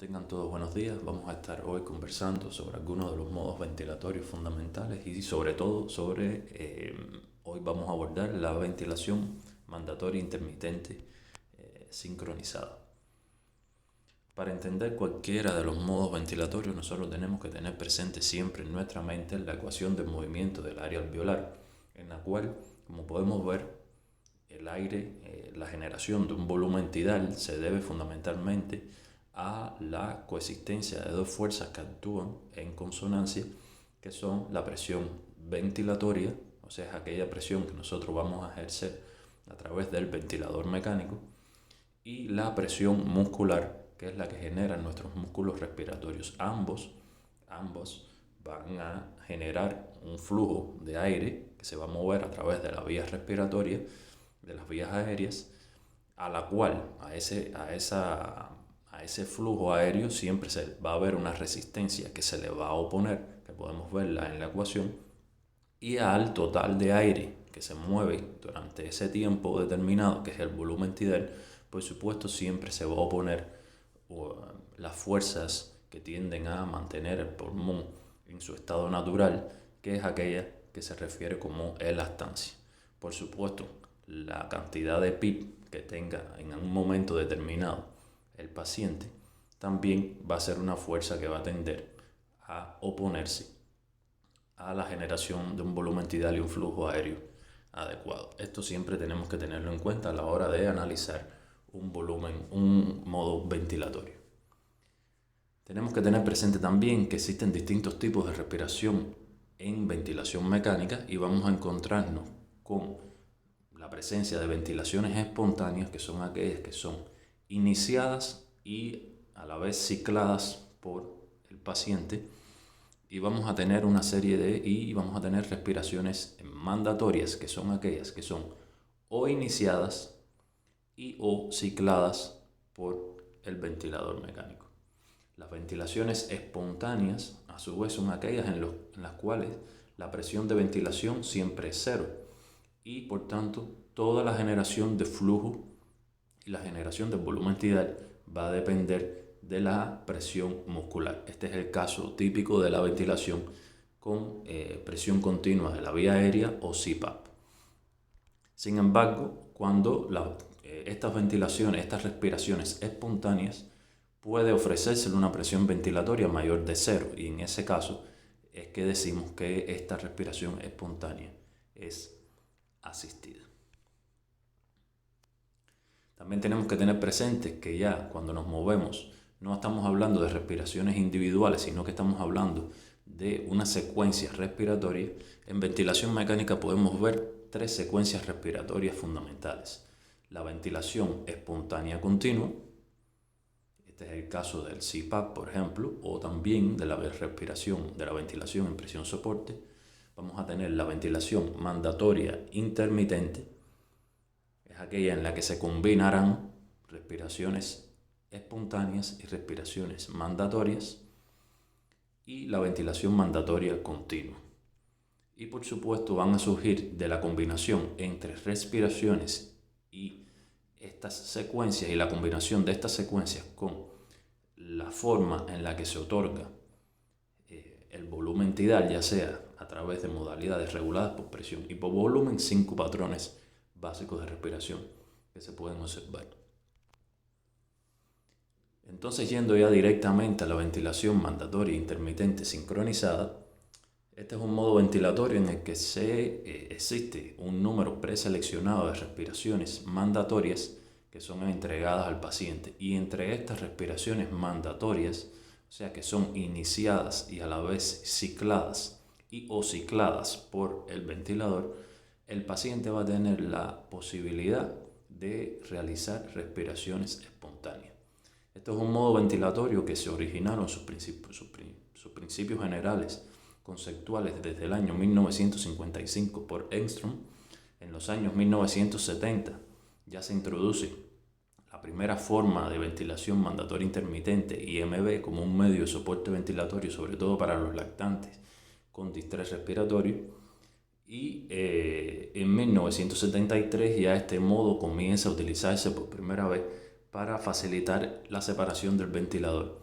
Tengan todos buenos días. Vamos a estar hoy conversando sobre algunos de los modos ventilatorios fundamentales y sobre todo hoy vamos a abordar la ventilación mandatoria intermitente sincronizada. Para entender cualquiera de los modos ventilatorios, nosotros tenemos que tener presente siempre en nuestra mente la ecuación del movimiento del área alveolar, en la cual, como podemos ver, el aire, la generación de un volumen tidal se debe fundamentalmente a la coexistencia de dos fuerzas que actúan en consonancia, que son la presión ventilatoria, o sea, es aquella presión que nosotros vamos a ejercer a través del ventilador mecánico, y la presión muscular, que es la que generan nuestros músculos respiratorios. Ambos van a generar un flujo de aire que se va a mover a través de las vías respiratorias, de las vías aéreas, a la cual, a ese flujo aéreo siempre se va a haber una resistencia que se le va a oponer, que podemos verla en la ecuación, y al total de aire que se mueve durante ese tiempo determinado, que es el volumen tidal, por supuesto siempre se va a oponer las fuerzas que tienden a mantener el pulmón en su estado natural, que es aquella que se refiere como elactancia. Por supuesto, la cantidad de PIB que tenga en un momento determinado el paciente también va a ser una fuerza que va a tender a oponerse a la generación de un volumen tidal y un flujo aéreo adecuado. Esto siempre tenemos que tenerlo en cuenta a la hora de analizar un modo ventilatorio. Tenemos que tener presente también que existen distintos tipos de respiración en ventilación mecánica y vamos a encontrarnos con la presencia de ventilaciones espontáneas, que son aquellas que son iniciadas y a la vez cicladas por el paciente, y vamos a tener vamos a tener respiraciones mandatorias, que son aquellas que son o iniciadas y o cicladas por el ventilador mecánico. Las ventilaciones espontáneas, a su vez, son aquellas en las cuales la presión de ventilación siempre es cero y, por tanto, toda la generación de flujo y la generación del volumen tidal va a depender de la presión muscular. Este es el caso típico de la ventilación con presión continua de la vía aérea o CPAP. Sin embargo, cuando estas respiraciones espontáneas, puede ofrecerse una presión ventilatoria mayor de cero, y en ese caso es que decimos que esta respiración espontánea es asistida. También tenemos que tener presente que ya cuando nos movemos no estamos hablando de respiraciones individuales, sino que estamos hablando de una secuencia respiratoria. En ventilación mecánica podemos ver tres secuencias respiratorias fundamentales: la ventilación espontánea continua, este es el caso del CPAP, por ejemplo, o también de la ventilación en presión soporte. Vamos a tener la ventilación mandatoria intermitente, es aquella en la que se combinarán respiraciones espontáneas y respiraciones mandatorias, y la ventilación mandatoria continua. Y por supuesto van a surgir de la combinación entre respiraciones y estas secuencias, y la combinación de estas secuencias con la forma en la que se otorga el volumen tidal, ya sea a través de modalidades reguladas por presión y por volumen, 5 patrones básicos de respiración que se pueden observar. Entonces, yendo ya directamente a la ventilación mandatoria intermitente sincronizada, este es un modo ventilatorio en el que existe un número preseleccionado de respiraciones mandatorias que son entregadas al paciente, y entre estas respiraciones mandatorias, o sea que son iniciadas y a la vez cicladas o cicladas por el ventilador, el paciente va a tener la posibilidad de realizar respiraciones espontáneas. Esto es un modo ventilatorio que se originaron sus principios generales conceptuales desde el año 1955 por Engström. En los años 1970 ya se introduce la primera forma de ventilación mandatoria intermitente, IMV, como un medio de soporte ventilatorio, sobre todo para los lactantes con distrés respiratorio. Y en 1973 ya este modo comienza a utilizarse por primera vez para facilitar la separación del ventilador.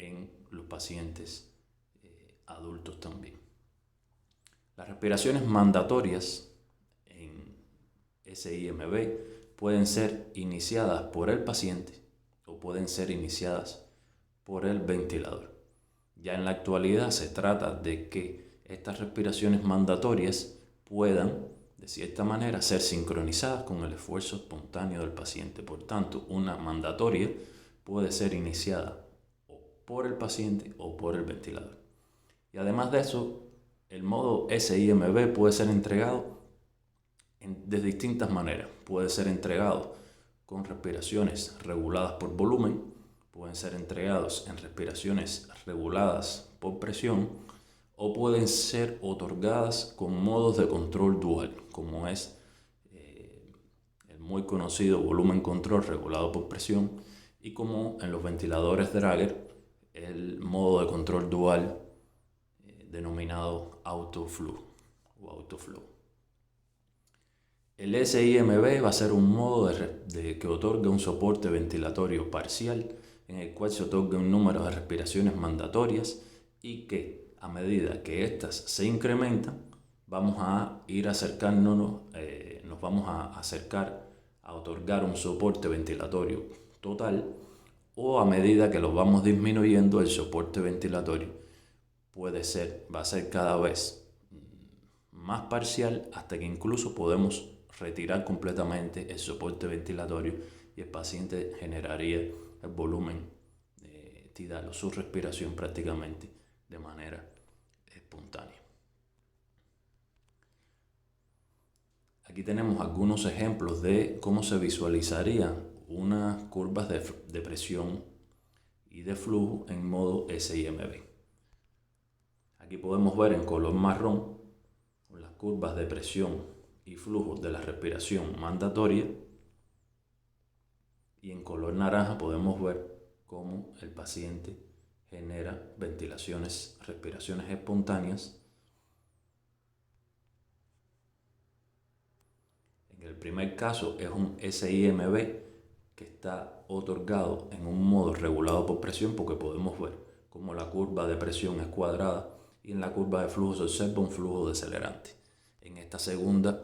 en los pacientes adultos también. Las respiraciones mandatorias en SIMB pueden ser iniciadas por el paciente o pueden ser iniciadas por el ventilador. Ya en la actualidad se trata de que estas respiraciones mandatorias puedan, de cierta manera, ser sincronizadas con el esfuerzo espontáneo del paciente. Por tanto, una mandatoria puede ser iniciada o por el paciente o por el ventilador. Y además de eso, el modo SIMB puede ser entregado de distintas maneras. Puede ser entregado con respiraciones reguladas por volumen, pueden ser entregados en respiraciones reguladas por presión o pueden ser otorgadas con modos de control dual, como es el muy conocido volumen control regulado por presión y como en los ventiladores Drager el modo de control dual denominado autoflow o autoflow. El SIMB va a ser un modo que otorga un soporte ventilatorio parcial en el cual se otorga un número de respiraciones mandatorias y que a medida que éstas se incrementan vamos a ir acercándonos, nos vamos a acercar a otorgar un soporte ventilatorio total, o a medida que los vamos disminuyendo el soporte ventilatorio va a ser cada vez más parcial hasta que incluso podemos retirar completamente el soporte ventilatorio y el paciente generaría el volumen tidal o su respiración prácticamente de manera espontánea. Aquí tenemos algunos ejemplos de cómo se visualizarían unas curvas de presión y de flujo en modo SIMB. Aquí podemos ver en color marrón las curvas de presión y flujo de la respiración mandatoria, y en color naranja podemos ver cómo el paciente genera respiraciones espontáneas. En el primer caso es un SIMB que está otorgado en un modo regulado por presión, porque podemos ver cómo la curva de presión es cuadrada y en la curva de flujo se observa un flujo decelerante. En esta segunda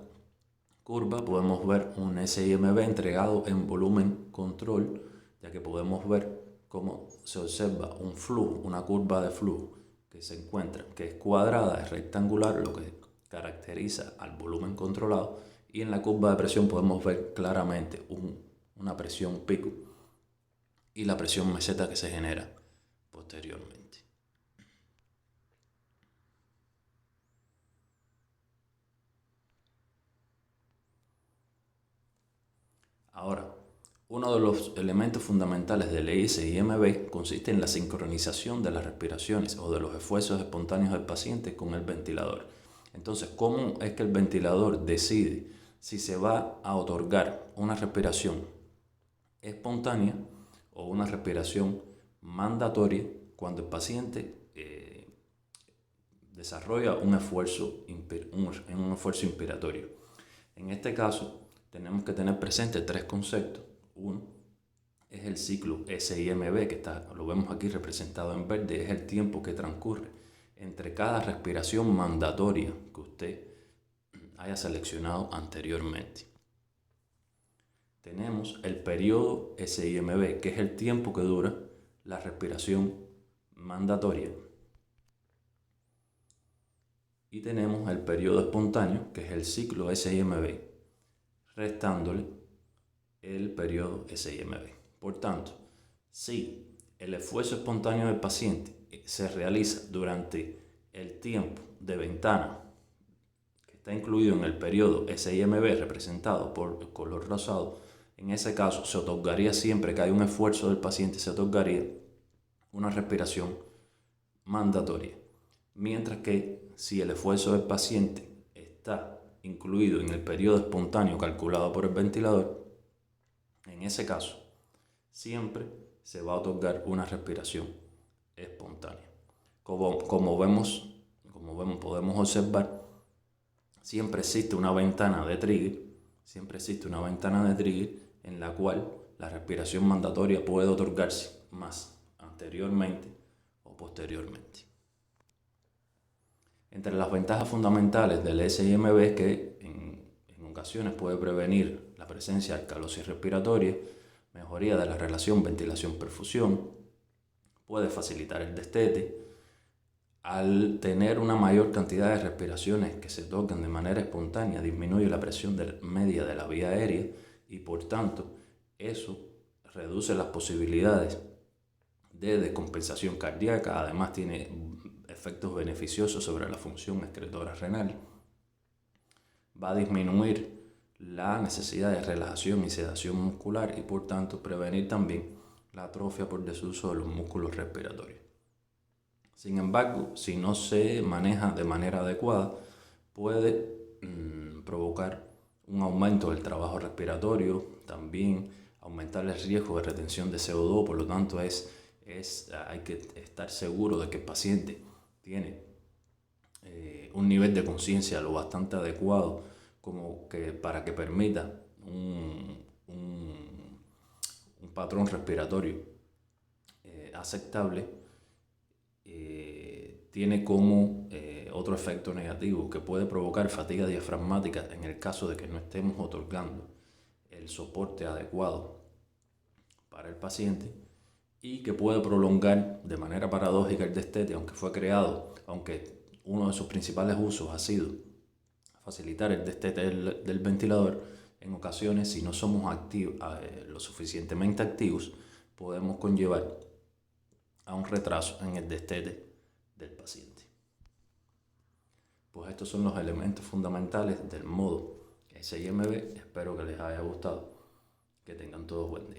curva podemos ver un SIMB entregado en volumen control, ya que podemos ver cómo se observa un flujo, una curva de flujo que se encuentra, que es cuadrada, es rectangular, lo que caracteriza al volumen controlado, y en la curva de presión podemos ver claramente una presión pico y la presión meseta que se genera posteriormente. Ahora, uno de los elementos fundamentales del SIMB consiste en la sincronización de las respiraciones o de los esfuerzos espontáneos del paciente con el ventilador. Entonces, ¿cómo es que el ventilador decide si se va a otorgar una respiración espontánea o una respiración mandatoria cuando el paciente desarrolla un esfuerzo inspiratorio? En este caso, tenemos que tener presente tres conceptos. Uno es el ciclo SIMB, que lo vemos aquí representado en verde, es el tiempo que transcurre entre cada respiración mandatoria que usted haya seleccionado anteriormente. Tenemos el periodo SIMB, que es el tiempo que dura la respiración mandatoria. Y tenemos el periodo espontáneo, que es el ciclo SIMB, restándole el periodo SIMB. Por tanto, si el esfuerzo espontáneo del paciente se realiza durante el tiempo de ventana que está incluido en el periodo SIMB representado por el color rosado, en ese caso se otorgaría, siempre que hay un esfuerzo del paciente, se otorgaría una respiración mandatoria. Mientras que si el esfuerzo del paciente está incluido en el periodo espontáneo calculado por el ventilador, en ese caso siempre se va a otorgar una respiración espontánea. Como podemos observar, siempre existe una ventana de trigger, en la cual la respiración mandatoria puede otorgarse, más anteriormente o posteriormente. Entre las ventajas fundamentales del SIMB es que en ocasiones puede prevenir la presencia de alcalosis respiratoria, mejoría de la relación ventilación-perfusión, puede facilitar el destete. Al tener una mayor cantidad de respiraciones que se tocan de manera espontánea, disminuye la presión media de la vía aérea y por tanto eso reduce las posibilidades de descompensación cardíaca. Además tiene efectos beneficiosos sobre la función excretora renal. Va a disminuir la necesidad de relajación y sedación muscular y por tanto prevenir también la atrofia por desuso de los músculos respiratorios. Sin embargo, si no se maneja de manera adecuada, puede provocar un aumento del trabajo respiratorio, también aumentar el riesgo de retención de CO2, por lo tanto hay que estar seguro de que el paciente tiene un nivel de conciencia lo bastante adecuado como que para que permita un patrón respiratorio aceptable. Tiene como otro efecto negativo que puede provocar fatiga diafragmática en el caso de que no estemos otorgando el soporte adecuado para el paciente y que puede prolongar de manera paradójica el destete, aunque uno de sus principales usos ha sido facilitar el destete del ventilador. En ocasiones, si no somos lo suficientemente activos, podemos conllevar a un retraso en el destete del paciente. Pues estos son los elementos fundamentales del modo SIMB. Espero que les haya gustado. Que tengan todos buen día.